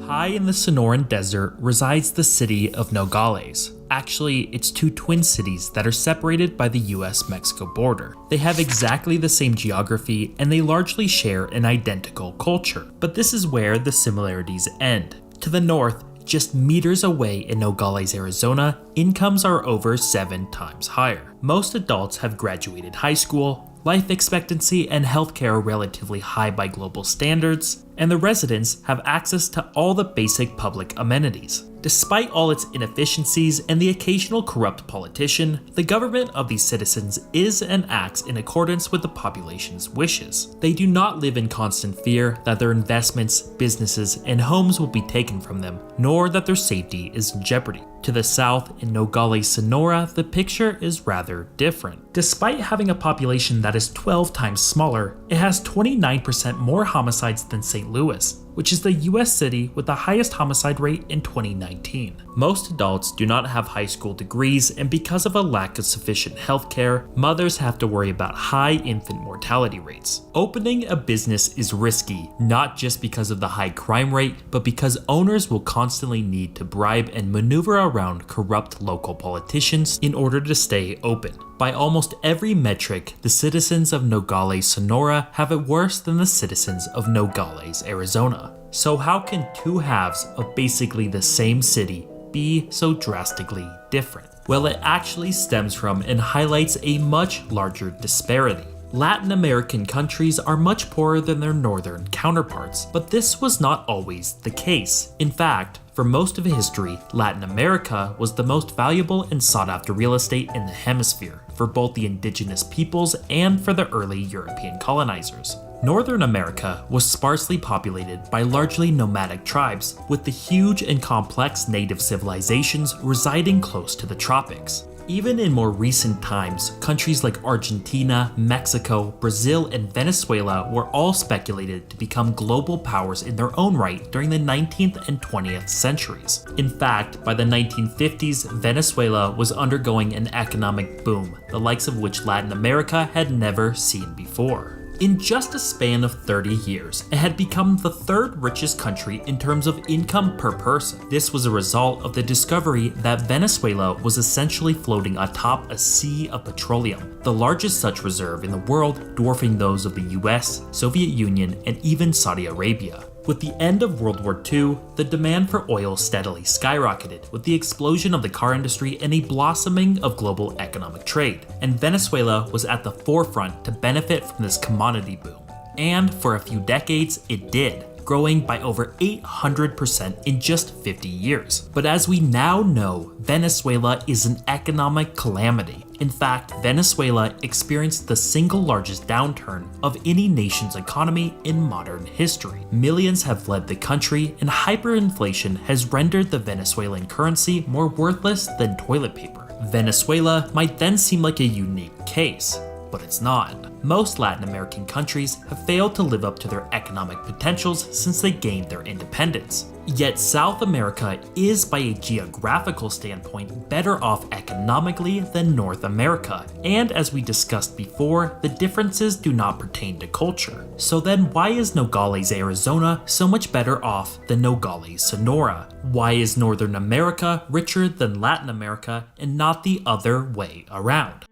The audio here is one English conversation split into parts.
High in the Sonoran Desert resides the city of Nogales. Actually, it's two twin cities that are separated by the US-Mexico border. They have exactly the same geography and they largely share an identical culture. But this is where the similarities end. To the north, just meters away in Nogales, Arizona, incomes are over 7 times higher. Most adults have graduated high school, life expectancy and healthcare are relatively high by global standards, and the residents have access to all the basic public amenities. Despite all its inefficiencies and the occasional corrupt politician, the government of these citizens is and acts in accordance with the population's wishes. They do not live in constant fear that their investments, businesses, and homes will be taken from them, nor that their safety is in jeopardy. To the south, in Nogales, Sonora, the picture is rather different. Despite having a population that is 12 times smaller, it has 29% more homicides than St. Louis, which is the US city with the highest homicide rate in 2019. Most adults do not have high school degrees, and because of a lack of sufficient healthcare, mothers have to worry about high infant mortality rates. Opening a business is risky, not just because of the high crime rate, but because owners will constantly need to bribe and maneuver around corrupt local politicians in order to stay open. By almost every metric, the citizens of Nogales, Sonora have it worse than the citizens of Nogales, Arizona. So how can two halves of basically the same city be so drastically different? Well, it actually stems from and highlights a much larger disparity. Latin American countries are much poorer than their northern counterparts, but this was not always the case. In fact, for most of history, Latin America was the most valuable and sought-after real estate in the hemisphere, for both the indigenous peoples and for the early European colonizers. Northern America was sparsely populated by largely nomadic tribes, with the huge and complex native civilizations residing close to the tropics. Even in more recent times, countries like Argentina, Mexico, Brazil, and Venezuela were all speculated to become global powers in their own right during the 19th and 20th centuries. In fact, by the 1950s, Venezuela was undergoing an economic boom, the likes of which Latin America had never seen before. In just a span of 30 years, it had become the third richest country in terms of income per person. This was a result of the discovery that Venezuela was essentially floating atop a sea of petroleum, the largest such reserve in the world, dwarfing those of the US, Soviet Union, and even Saudi Arabia. With the end of World War II, the demand for oil steadily skyrocketed with the explosion of the car industry and a blossoming of global economic trade, and Venezuela was at the forefront to benefit from this commodity boom. And for a few decades, it did, growing by over 800% in just 50 years. But as we now know, Venezuela is an economic calamity. In fact, Venezuela experienced the single largest downturn of any nation's economy in modern history. Millions have fled the country, and hyperinflation has rendered the Venezuelan currency more worthless than toilet paper. Venezuela might then seem like a unique case, but it's not. Most Latin American countries have failed to live up to their economic potentials since they gained their independence. Yet South America is, by a geographical standpoint, better off economically than North America. And as we discussed before, the differences do not pertain to culture. So then why is Nogales, Arizona so much better off than Nogales, Sonora? Why is Northern America richer than Latin America and not the other way around?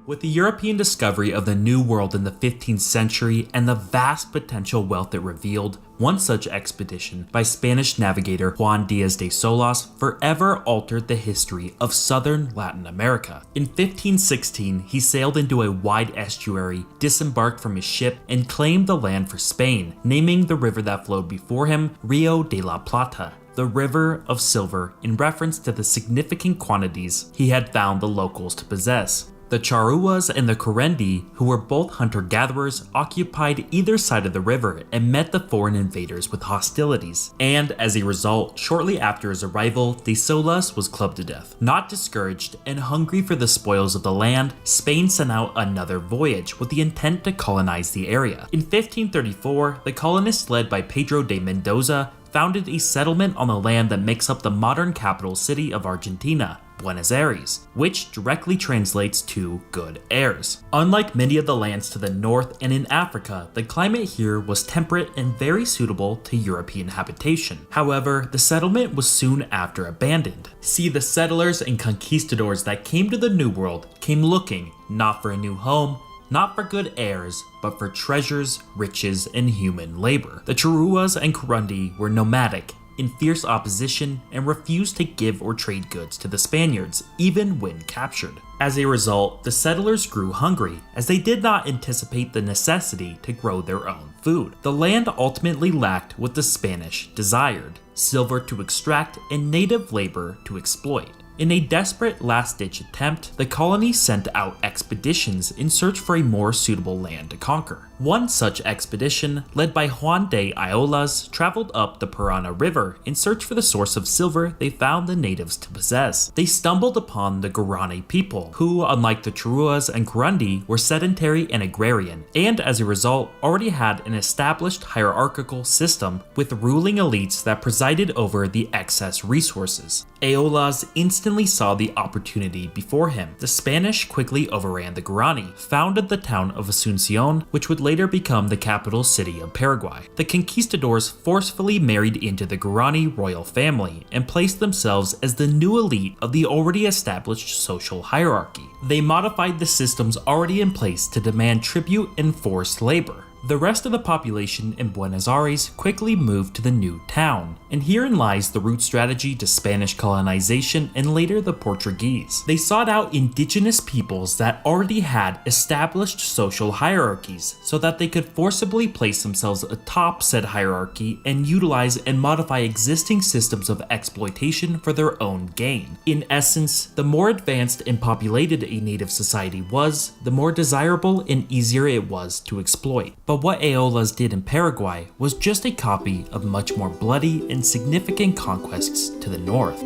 With the European discovery of the New World in the 15th century and the vast potential wealth it revealed, one such expedition by Spanish navigator Juan Diaz de Solas forever altered the history of southern Latin America. In 1516, he sailed into a wide estuary, disembarked from his ship, and claimed the land for Spain, naming the river that flowed before him Rio de la Plata, the River of Silver, in reference to the significant quantities he had found the locals to possess. The Charruas and the Curendi, who were both hunter-gatherers, occupied either side of the river and met the foreign invaders with hostilities. And as a result, shortly after his arrival, De Solas was clubbed to death. Not discouraged and hungry for the spoils of the land, Spain sent out another voyage with the intent to colonize the area. In 1534, the colonists led by Pedro de Mendoza founded a settlement on the land that makes up the modern capital city of Argentina, Buenos Aires, which directly translates to good airs. Unlike many of the lands to the north and in Africa, the climate here was temperate and very suitable to European habitation. However, the settlement was soon after abandoned. See, the settlers and conquistadors that came to the New World came looking not for a new home, not for good airs, but for treasures, riches, and human labor. The Charruas and Kurundi were nomadic, in fierce opposition, and refused to give or trade goods to the Spaniards, even when captured. As a result, the settlers grew hungry, as they did not anticipate the necessity to grow their own food. The land ultimately lacked what the Spanish desired: silver to extract and native labor to exploit. In a desperate last-ditch attempt, the colony sent out expeditions in search for a more suitable land to conquer. One such expedition, led by Juan de Ayolas, traveled up the Parana River in search for the source of silver they found the natives to possess. They stumbled upon the Guarani people, who, unlike the Charruas and Kurundi, were sedentary and agrarian, and as a result, already had an established hierarchical system with ruling elites that presided over the excess resources. Ayolas instantly saw the opportunity before him. The Spanish quickly overran the Guarani, founded the town of Asuncion, which would later become the capital city of Paraguay. The conquistadors forcefully married into the Guarani royal family and placed themselves as the new elite of the already established social hierarchy. They modified the systems already in place to demand tribute and forced labor. The rest of the population in Buenos Aires quickly moved to the new town, and herein lies the root strategy to Spanish colonization and later the Portuguese. They sought out indigenous peoples that already had established social hierarchies so that they could forcibly place themselves atop said hierarchy and utilize and modify existing systems of exploitation for their own gain. In essence, the more advanced and populated a native society was, the more desirable and easier it was to exploit. But what Ayolas did in Paraguay was just a copy of much more bloody and significant conquests to the north.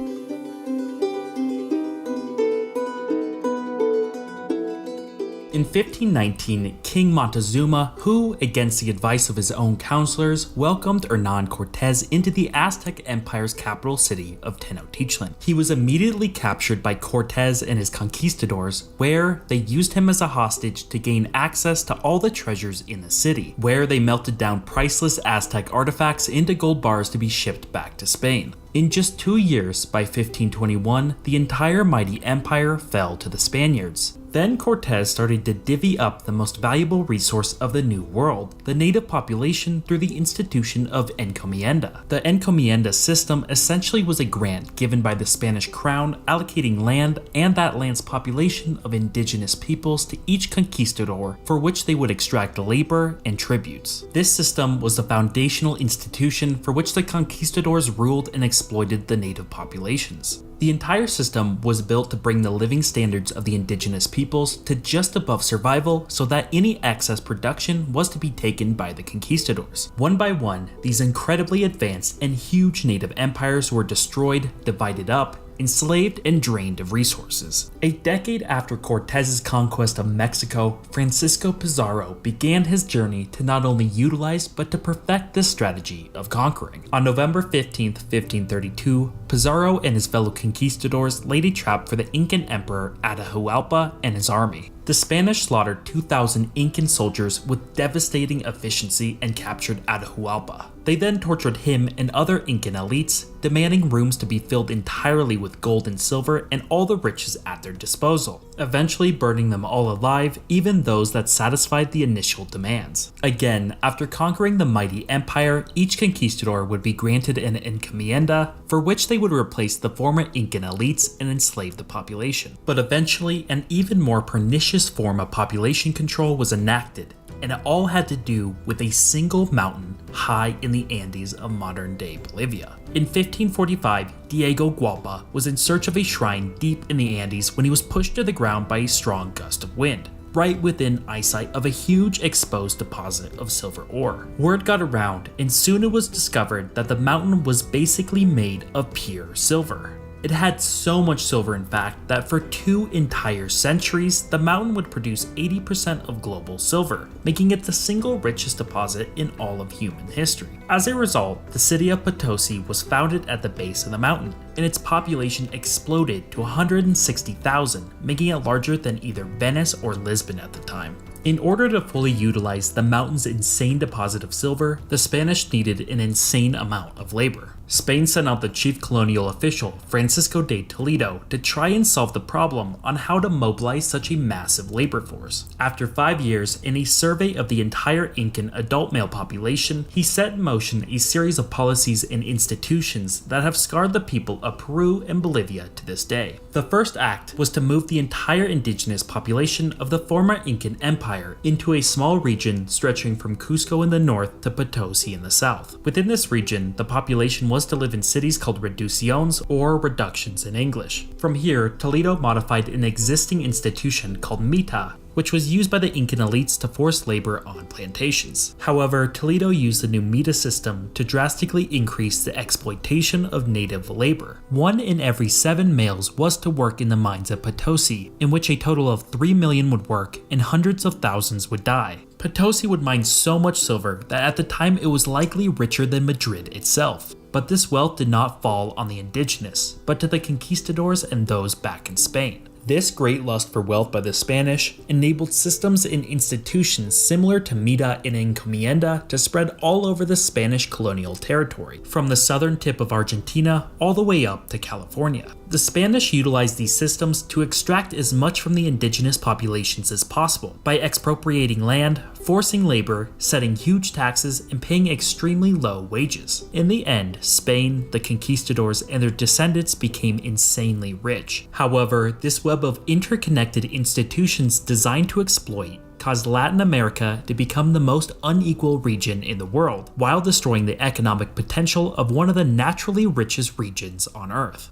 In 1519, King Montezuma, who, against the advice of his own counselors, welcomed Hernan Cortés into the Aztec Empire's capital city of Tenochtitlan. He was immediately captured by Cortés and his conquistadors, where they used him as a hostage to gain access to all the treasures in the city, where they melted down priceless Aztec artifacts into gold bars to be shipped back to Spain. In just 2 years, by 1521, the entire mighty empire fell to the Spaniards. Then Cortés started to divvy up the most valuable resource of the New World, the native population, through the institution of encomienda. The encomienda system essentially was a grant given by the Spanish crown allocating land and that land's population of indigenous peoples to each conquistador, for which they would extract labor and tributes. This system was the foundational institution for which the conquistadors ruled and exploited the native populations. The entire system was built to bring the living standards of the indigenous peoples to just above survival so that any excess production was to be taken by the conquistadors. One by one, these incredibly advanced and huge native empires were destroyed, divided up, enslaved, and drained of resources. A decade after Cortez's conquest of Mexico, Francisco Pizarro began his journey to not only utilize but to perfect this strategy of conquering. On November 15, 1532, Pizarro and his fellow conquistadors laid a trap for the Incan emperor Atahualpa and his army. The Spanish slaughtered 2,000 Incan soldiers with devastating efficiency and captured Atahualpa. They then tortured him and other Incan elites, demanding rooms to be filled entirely with gold and silver and all the riches at their disposal, eventually burning them all alive, even those that satisfied the initial demands. Again, after conquering the mighty empire, each conquistador would be granted an encomienda, for which they would replace the former Incan elites and enslave the population. But eventually, an even more pernicious form of population control was enacted, and it all had to do with a single mountain high in the Andes of modern-day Bolivia. In 1545, Diego Gualpa was in search of a shrine deep in the Andes when he was pushed to the ground by a strong gust of wind, right within eyesight of a huge exposed deposit of silver ore. Word got around, and soon it was discovered that the mountain was basically made of pure silver. It had so much silver, in fact, that for 2 entire centuries, the mountain would produce 80% of global silver, making it the single richest deposit in all of human history. As a result, the city of Potosi was founded at the base of the mountain, and its population exploded to 160,000, making it larger than either Venice or Lisbon at the time. In order to fully utilize the mountain's insane deposit of silver, the Spanish needed an insane amount of labor. Spain sent out the chief colonial official, Francisco de Toledo, to try and solve the problem on how to mobilize such a massive labor force. After 5 years, in a survey of the entire Incan adult male population, he set in motion a series of policies and institutions that have scarred the people of Peru and Bolivia to this day. The first act was to move the entire indigenous population of the former Incan Empire into a small region stretching from Cusco in the north to Potosi in the south. Within this region, the population was to live in cities called reducciones, or reductions in English. From here, Toledo modified an existing institution called mita, which was used by the Incan elites to force labor on plantations. However, Toledo used the new mita system to drastically increase the exploitation of native labor. 1 in every 7 males was to work in the mines at Potosi, in which a total of 3 million would work and hundreds of thousands would die. Potosi would mine so much silver that at the time it was likely richer than Madrid itself. But this wealth did not fall on the indigenous, but to the conquistadors and those back in Spain. This great lust for wealth by the Spanish enabled systems and institutions similar to mita and encomienda to spread all over the Spanish colonial territory, from the southern tip of Argentina all the way up to California. The Spanish utilized these systems to extract as much from the indigenous populations as possible by expropriating land, forcing labor, setting huge taxes, and paying extremely low wages. In the end, Spain, the conquistadors, and their descendants became insanely rich. However, this web of interconnected institutions designed to exploit caused Latin America to become the most unequal region in the world, while destroying the economic potential of one of the naturally richest regions on Earth.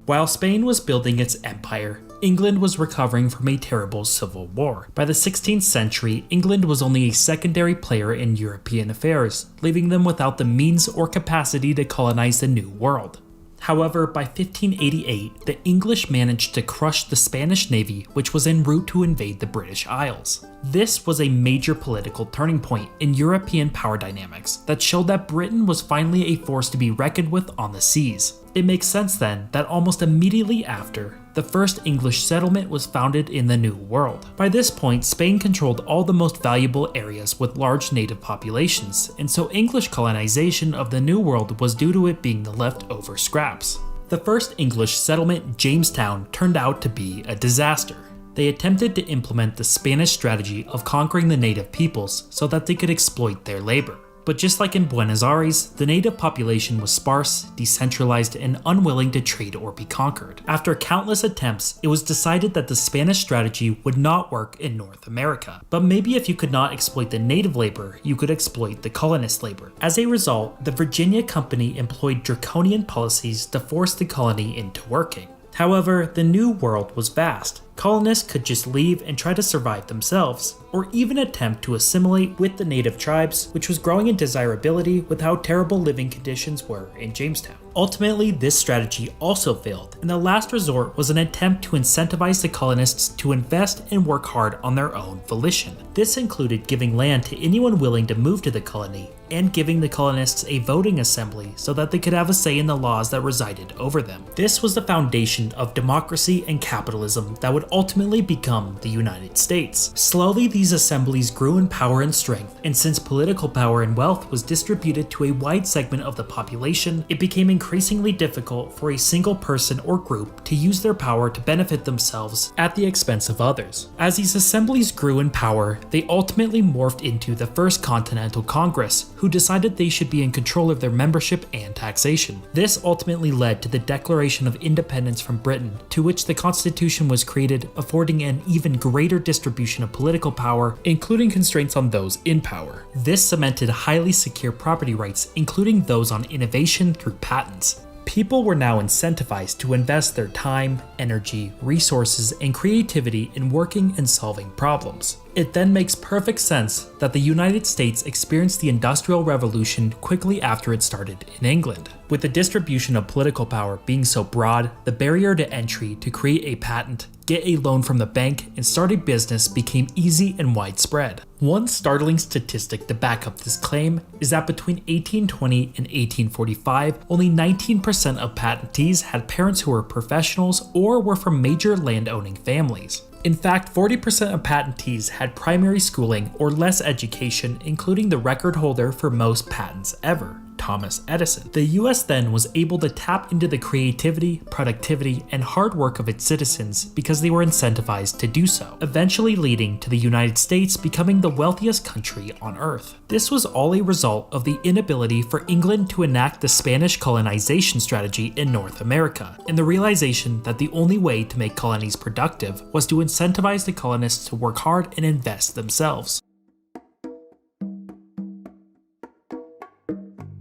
While Spain was building its empire, England was recovering from a terrible civil war. By the 16th century, England was only a secondary player in European affairs, leaving them without the means or capacity to colonize the New World. However, by 1588, the English managed to crush the Spanish navy, which was en route to invade the British Isles. This was a major political turning point in European power dynamics that showed that Britain was finally a force to be reckoned with on the seas. It makes sense then that almost immediately after, the first English settlement was founded in the New World. By this point, Spain controlled all the most valuable areas with large native populations, and so English colonization of the New World was due to it being the leftover scraps. The first English settlement, Jamestown, turned out to be a disaster. They attempted to implement the Spanish strategy of conquering the native peoples so that they could exploit their labor. But just like in Buenos Aires, the native population was sparse, decentralized, and unwilling to trade or be conquered. After countless attempts, it was decided that the Spanish strategy would not work in North America. But maybe if you could not exploit the native labor, you could exploit the colonist labor. As a result, the Virginia Company employed draconian policies to force the colony into working. However, the New World was vast. Colonists could just leave and try to survive themselves, or even attempt to assimilate with the native tribes, which was growing in desirability with how terrible living conditions were in Jamestown. Ultimately, this strategy also failed, and the last resort was an attempt to incentivize the colonists to invest and work hard on their own volition. This included giving land to anyone willing to move to the colony, and giving the colonists a voting assembly so that they could have a say in the laws that resided over them. This was the foundation of democracy and capitalism that would ultimately become the United States. Slowly, these assemblies grew in power and strength, and since political power and wealth was distributed to a wide segment of the population, it became increasingly difficult for a single person or group to use their power to benefit themselves at the expense of others. As these assemblies grew in power, they ultimately morphed into the First Continental Congress, who decided they should be in control of their membership and taxation. This ultimately led to the Declaration of Independence from Britain, to which the Constitution was created, affording an even greater distribution of political power, including constraints on those in power. This cemented highly secure property rights, including those on innovation through patents. People were now incentivized to invest their time, energy, resources, and creativity in working and solving problems. It then makes perfect sense that the United States experienced the Industrial Revolution quickly after it started in England. With the distribution of political power being so broad, the barrier to entry to create a patent, get a loan from the bank, and start a business became easy and widespread. One startling statistic to back up this claim is that between 1820 and 1845, only 19% of patentees had parents who were professionals or were from major landowning families. In fact, 40% of patentees had primary schooling or less education, including the record holder for most patents ever, Thomas Edison. The US then was able to tap into the creativity, productivity, and hard work of its citizens because they were incentivized to do so, eventually leading to the United States becoming the wealthiest country on Earth. This was all a result of the inability for England to enact the Spanish colonization strategy in North America, and the realization that the only way to make colonies productive was to incentivize the colonists to work hard and invest themselves.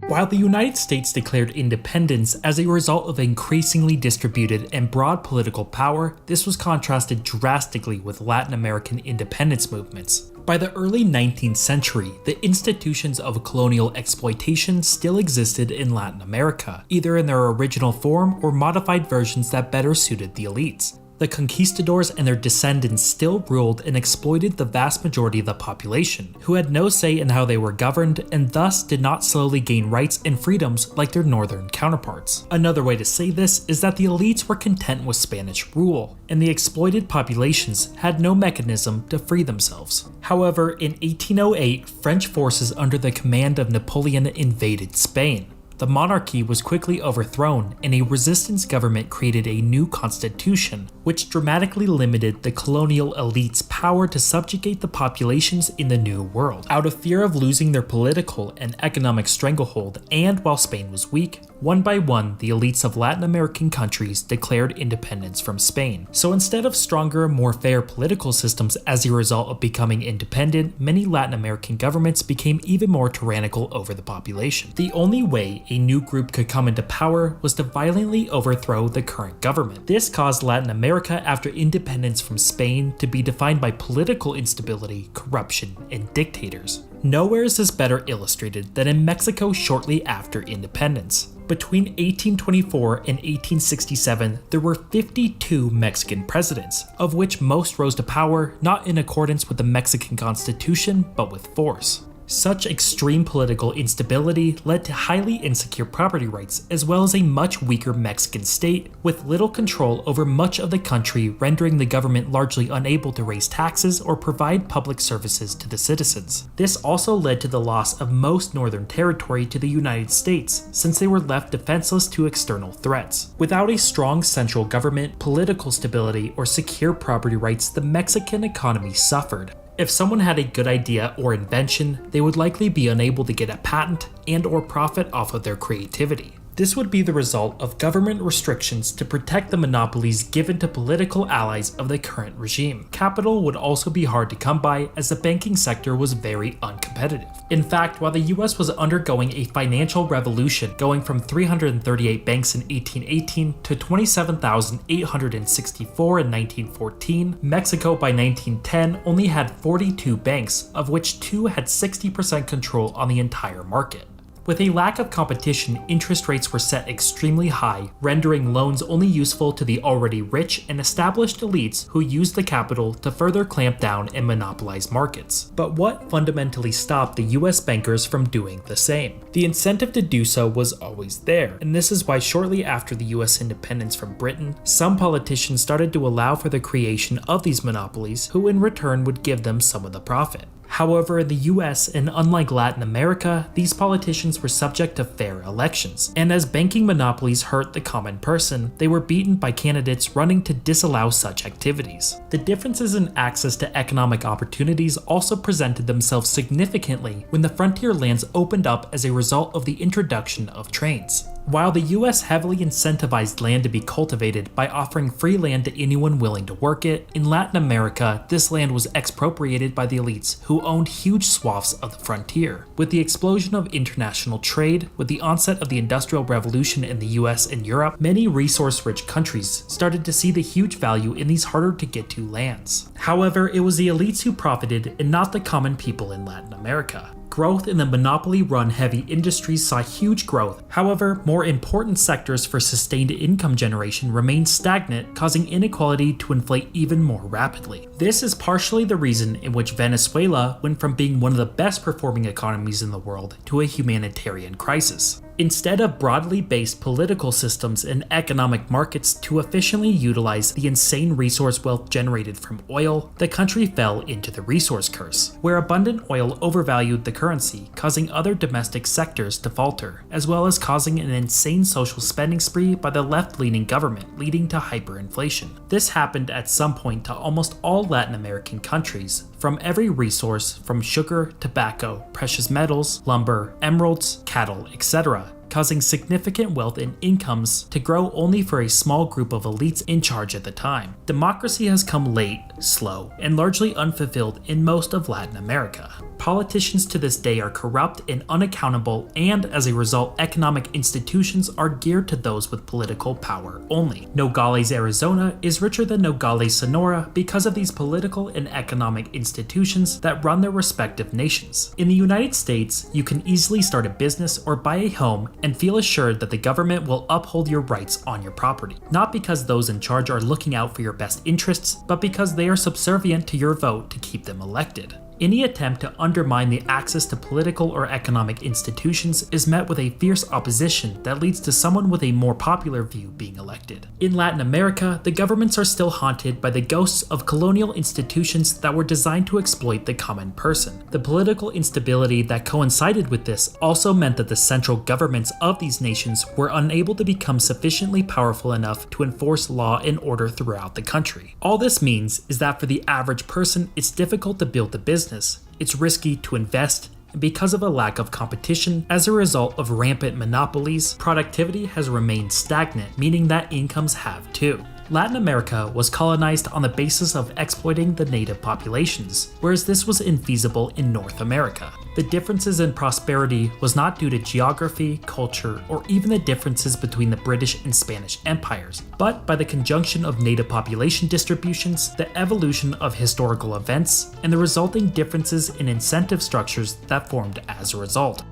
While the United States declared independence as a result of increasingly distributed and broad political power, this was contrasted drastically with Latin American independence movements. By the early 19th century, the institutions of colonial exploitation still existed in Latin America, either in their original form or modified versions that better suited the elites. The conquistadors and their descendants still ruled and exploited the vast majority of the population, who had no say in how they were governed and thus did not slowly gain rights and freedoms like their northern counterparts. Another way to say this is that the elites were content with Spanish rule, and the exploited populations had no mechanism to free themselves. However, in 1808, French forces under the command of Napoleon invaded Spain. The monarchy was quickly overthrown, and a resistance government created a new constitution, which dramatically limited the colonial elite's power to subjugate the populations in the New World. Out of fear of losing their political and economic stranglehold, and while Spain was weak, one by one, the elites of Latin American countries declared independence from Spain. So instead of stronger, more fair political systems as a result of becoming independent, many Latin American governments became even more tyrannical over the population. The only way a new group could come into power was to violently overthrow the current government. This caused Latin America after independence from Spain to be defined by political instability, corruption, and dictators. Nowhere is this better illustrated than in Mexico shortly after independence. Between 1824 and 1867, there were 52 Mexican presidents, of which most rose to power not in accordance with the Mexican Constitution, but with force. Such extreme political instability led to highly insecure property rights, as well as a much weaker Mexican state, with little control over much of the country, rendering the government largely unable to raise taxes or provide public services to the citizens. This also led to the loss of most northern territory to the United States, since they were left defenseless to external threats. Without a strong central government, political stability, or secure property rights, the Mexican economy suffered. If someone had a good idea or invention, they would likely be unable to get a patent and/or profit off of their creativity. This would be the result of government restrictions to protect the monopolies given to political allies of the current regime. Capital would also be hard to come by, as the banking sector was very uncompetitive. In fact, while the US was undergoing a financial revolution, going from 338 banks in 1818 to 27,864 in 1914, Mexico by 1910 only had 42 banks, of which 2 had 60% control on the entire market. With a lack of competition, interest rates were set extremely high, rendering loans only useful to the already rich and established elites who used the capital to further clamp down and monopolize markets. But what fundamentally stopped the US bankers from doing the same? The incentive to do so was always there, and this is why shortly after the US independence from Britain, some politicians started to allow for the creation of these monopolies, who in return would give them some of the profit. However, in the US, and unlike Latin America, these politicians were subject to fair elections, and as banking monopolies hurt the common person, they were beaten by candidates running to disallow such activities. The differences in access to economic opportunities also presented themselves significantly when the frontier lands opened up as a result of the introduction of trains. While the US heavily incentivized land to be cultivated by offering free land to anyone willing to work it, in Latin America, this land was expropriated by the elites who owned huge swaths of the frontier. With the explosion of international trade, with the onset of the Industrial Revolution in the US and Europe, many resource-rich countries started to see the huge value in these harder-to-get-to lands. However, it was the elites who profited and not the common people in Latin America. Growth in the monopoly-run heavy industries saw huge growth. However, more important sectors for sustained income generation remained stagnant, causing inequality to inflate even more rapidly. This is partially the reason in which Venezuela went from being one of the best performing economies in the world to a humanitarian crisis. Instead of broadly based political systems and economic markets to efficiently utilize the insane resource wealth generated from oil, the country fell into the resource curse, where abundant oil overvalued the currency, causing other domestic sectors to falter, as well as causing an insane social spending spree by the left-leaning government, leading to hyperinflation. This happened at some point to almost all Latin American countries, from every resource from sugar, tobacco, precious metals, lumber, emeralds, cattle, etc., causing significant wealth and incomes to grow only for a small group of elites in charge at the time. Democracy has come late, slow, and largely unfulfilled in most of Latin America. Politicians to this day are corrupt and unaccountable, and as a result, economic institutions are geared to those with political power only. Nogales, Arizona is richer than Nogales, Sonora because of these political and economic institutions that run their respective nations. In the United States, you can easily start a business or buy a home and feel assured that the government will uphold your rights on your property, not because those in charge are looking out for your best interests, but because they are subservient to your vote to keep them elected. Any attempt to undermine the access to political or economic institutions is met with a fierce opposition that leads to someone with a more popular view being elected. In Latin America, the governments are still haunted by the ghosts of colonial institutions that were designed to exploit the common person. The political instability that coincided with this also meant that the central governments of these nations were unable to become sufficiently powerful enough to enforce law and order throughout the country. All this means is that for the average person, it's difficult to build a business. It's risky to invest, and because of a lack of competition as a result of rampant monopolies, productivity has remained stagnant, meaning that incomes have too. Latin America was colonized on the basis of exploiting the native populations, whereas this was infeasible in North America. The differences in prosperity was not due to geography, culture, or even the differences between the British and Spanish empires, but by the conjunction of native population distributions, the evolution of historical events, and the resulting differences in incentive structures that formed as a result.